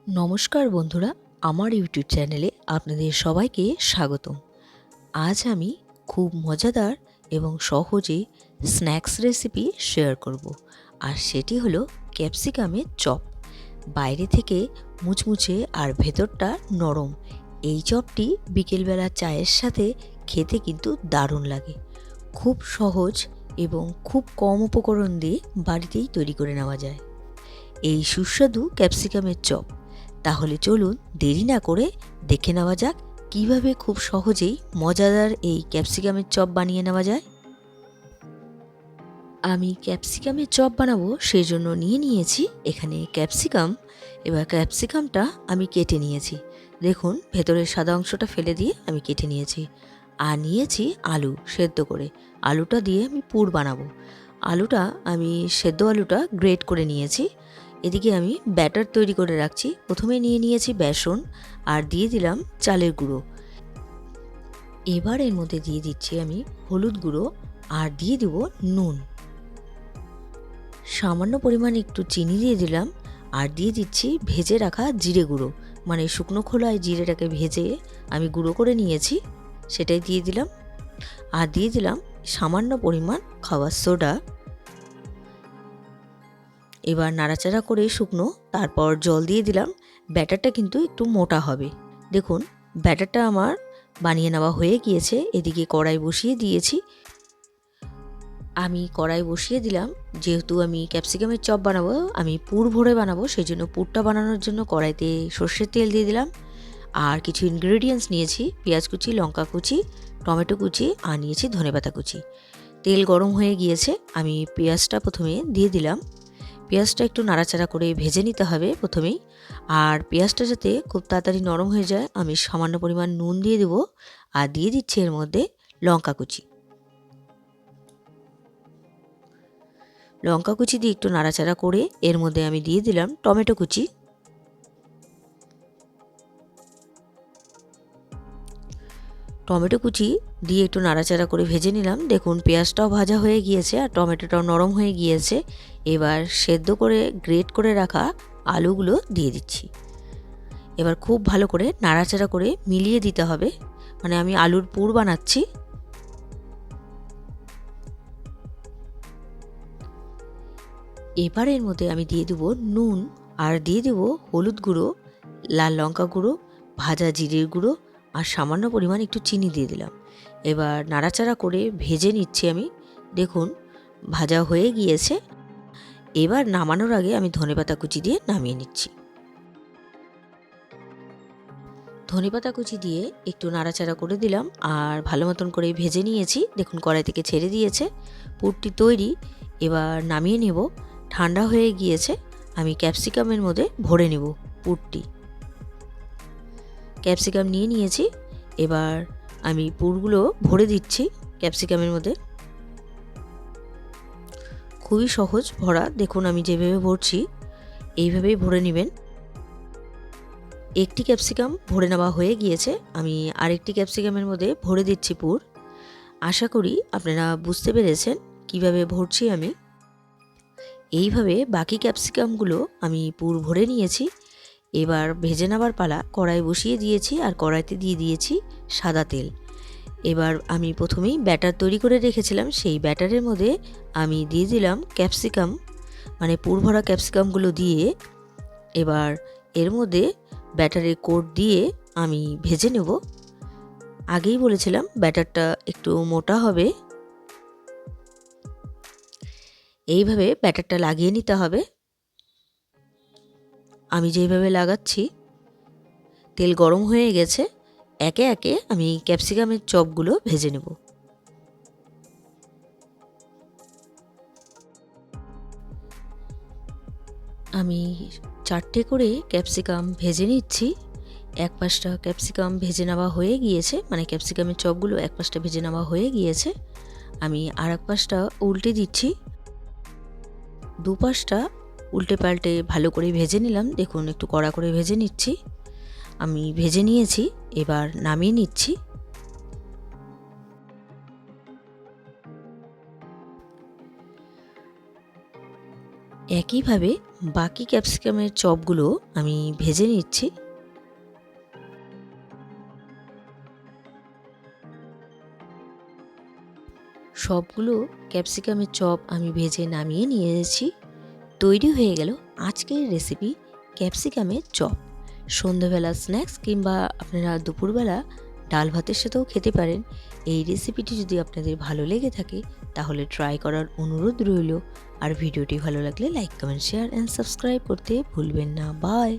নমস্কার বন্ধুরা, আমার ইউটিউব চ্যানেলে আপনাদের সবাইকে স্বাগতম। আজ আমি খুব মজাদার এবং সহজে স্ন্যাক্স রেসিপি শেয়ার করব। আর সেটি হলো ক্যাপসিকামের চপ। বাইরে থেকে মুচমুচে আর ভেতরটা নরম। এই চপটি বিকেলবেলা চায়ের সাথে খেতে কিন্তু দারুণ লাগে। খুব সহজ এবং খুব কম উপকরণ দিয়ে বাড়িতেই তৈরি করে নেওয়া যায় এই সুস্বাদু ক্যাপসিকামের চপ। তাহলে চলুন দেরি না করে দেখে নেওয়া যাক কিভাবে খুব সহজেই মজাদার এই ক্যাপসিকামের চপ বানিয়ে নেওয়া যায়। আমি ক্যাপসিকামের চপ বানাবো, সেই জন্য নিয়েছি এখানে ক্যাপসিকাম। এবার ক্যাপসিকামটা আমি কেটে নিয়েছি। দেখুন ভেতরের সাদা অংশটা ফেলে দিয়ে আমি কেটে নিয়েছি। আর নিয়েছি আলু সেদ্ধ করে। আলুটা দিয়ে আমি পুর বানাবো। আমি সেদ্ধ আলুটা গ্রেট করে নিয়েছি। এদিকে আমি ব্যাটার তৈরি করে রাখছি। প্রথমে নিয়েছি বেসন আর দিয়ে দিলাম চালের গুঁড়ো। এবার এর মধ্যে দিয়ে দিচ্ছি আমি হলুদ গুঁড়ো আর দিয়ে দিব নুন। সামান্য পরিমাণ একটু চিনি দিয়ে দিলাম আর দিয়ে দিচ্ছি ভেজে রাখা জিরে গুঁড়ো, মানে শুকনো খোলায় জিরেটাকে ভেজে আমি গুঁড়ো করে নিয়েছি, সেটাই দিয়ে দিলাম। আর দিয়ে দিলাম সামান্য পরিমাণ খাবার সোডা। এবার নাড়াচাড়া করে শুকনো, তারপর জল দিয়ে দিলাম। ব্যাটারটা কিন্তু একটু মোটা হবে। দেখুন ব্যাটারটা আমার বানিয়ে নেওয়া হয়ে গিয়েছে। এদিকে কড়াই বসিয়ে দিয়েছি। আমি কড়াই বসিয়ে দিলাম। যেহেতু আমি ক্যাপসিকামের চপ বানাবো, আমি পুর ভরে বানাবো, সেই জন্য পুরটা বানানোর জন্য কড়াইতে সর্ষের তেল দিয়ে দিলাম। আর কিছু ইনগ্রেডিয়েন্টস নিয়েছি, পেঁয়াজ কুচি, লঙ্কা কুচি, টমেটো কুচি আর নিয়েছি ধনেপাতা কুচি। তেল গরম হয়ে গিয়েছে, আমি পেঁয়াজটা প্রথমে দিয়ে দিলাম। পেঁয়াজটা একটু নাড়াচাড়া করে ভেজে নিতে হবে প্রথমেই। আর পেঁয়াজটা যাতে খুব তাড়াতাড়ি নরম হয়ে যায়, আমি সামান্য পরিমাণ নুন দিয়ে দেবো। আর দিয়ে দিচ্ছি এর মধ্যে লঙ্কা কুচি। লঙ্কা কুচি দিয়ে একটু নাড়াচাড়া করে এর মধ্যে আমি দিয়ে দিলাম টমেটো কুচি। টমেটো কুচি দিয়ে একটু নাড়াচাড়া করে ভেজে নিলাম। দেখুন পেঁয়াজটাও ভাজা হয়ে গিয়েছে আর টমেটোটাও নরম হয়ে গিয়েছে। এবার সেদ্ধ করে গ্রেট করে রাখা আলুগুলো দিয়ে দিচ্ছি। এবার খুব ভালো করে নাড়াচাড়া করে মিলিয়ে দিতে হবে, মানে আমি আলুর পুর বানাচ্ছি। এবার এর মধ্যে আমি দিয়ে দেবো নুন আর দিয়ে দেবো হলুদ গুঁড়ো, লাল লঙ্কা গুঁড়ো, ভাজা জিরের গুঁড়ো আর সামান্য পরিমাণ একটু চিনি দিয়ে দিলাম। এবার নাড়াচাড়া করে ভেজে নিচ্ছি আমি। দেখুন ভাজা হয়ে গিয়েছে। এবার নামানোর আগে আমি ধনেপাতা কুচি দিয়ে নামিয়ে নিচ্ছি। ধনেপাতা কুচি দিয়ে একটু নাড়াচাড়া করে দিলাম আর ভালো মতন করে ভেজে নিয়েছি। দেখুন কড়াই থেকে ছেড়ে দিয়েছে, পুরটি তৈরি। এবার নামিয়ে নেব। ঠান্ডা হয়ে গিয়েছে, আমি ক্যাপসিকামের মধ্যে ভরে নেব পুরটি। ক্যাপসিকাম নিয়েছি। এবার আমি পুরগুলো ভরে দিচ্ছি ক্যাপসিকামের মধ্যে। খুবই সহজ ভরা, দেখুন আমি যেভাবে ভরছি এইভাবেই ভরে নেবেন। একটি ক্যাপসিকাম ভরে নেওয়া হয়ে গিয়েছে, আমি আরেকটি ক্যাপসিকামের মধ্যে ভরে দিচ্ছি পুর। আশা করি আপনারা বুঝতে পেরেছেন কিভাবে ভরছি আমি। এইভাবে বাকি ক্যাপসিকামগুলো আমি পুর ভরে নিয়েছি। এবার ভেজে নেওয়ার পালা। কড়াই বসিয়ে দিয়েছি আর কড়াইতে দিয়ে দিয়েছি সাদা তেল। এবার আমি প্রথমেই ব্যাটার তৈরি করে রেখেছিলাম, সেই ব্যাটারের মধ্যে আমি দিয়ে দিলাম ক্যাপসিকাম, মানে পুর ভরা ক্যাপসিকামগুলো দিয়ে এবার এর মধ্যে ব্যাটারের কোট দিয়ে আমি ভেজে নেব। আগেই বলেছিলাম ব্যাটারটা একটু মোটা হবে। এইভাবে ব্যাটারটা লাগিয়ে নিতে হবে। আমি যেইভাবে লাগাচ্ছি, তেল গরম হয়ে গেছে। একে একে আমি ক্যাপসিকামের চপগুলো ভেজে নেব। আমি 4টে করে ক্যাপসিকাম ভেজে নিচ্ছি। এক পাশটা ক্যাপসিকাম ভেজে নেওয়া হয়ে গিয়েছে, মানে ক্যাপসিকামের চপগুলো এক পাশটা ভেজে নেওয়া হয়ে গিয়েছে। আমি আর এক পাশটা উল্টে দিচ্ছি। দুপাশটা উল্টে পাল্টে ভালো করে ভেজে নিলাম। দেখুন একটু কড়া করে ভেজে নিচ্ছি। আমি ভেজে নিয়েছি, এবার নামিয়ে নিচ্ছি। একইভাবে বাকি ক্যাপসিকামের চপগুলো আমি ভেজে নিচ্ছি। সবগুলো ক্যাপসিকামের চপ আমি ভেজে নামিয়ে নিয়েছি। তৈরি হয়ে গেল আজকের রেসিপি ক্যাপসিকামের চপ। সন্ধ্যাবেলা স্ন্যাক্স কিংবা আপনারা দুপুরবেলা ডাল ভাতের সাথেও খেতে পারেন। এই রেসিপিটি যদি আপনাদের ভালো লেগে থাকে তাহলে ট্রাই করার অনুরোধ রইল। আর ভিডিওটি ভালো লাগলে like, comment, share and subscribe করতে ভুলবেন না। বাই।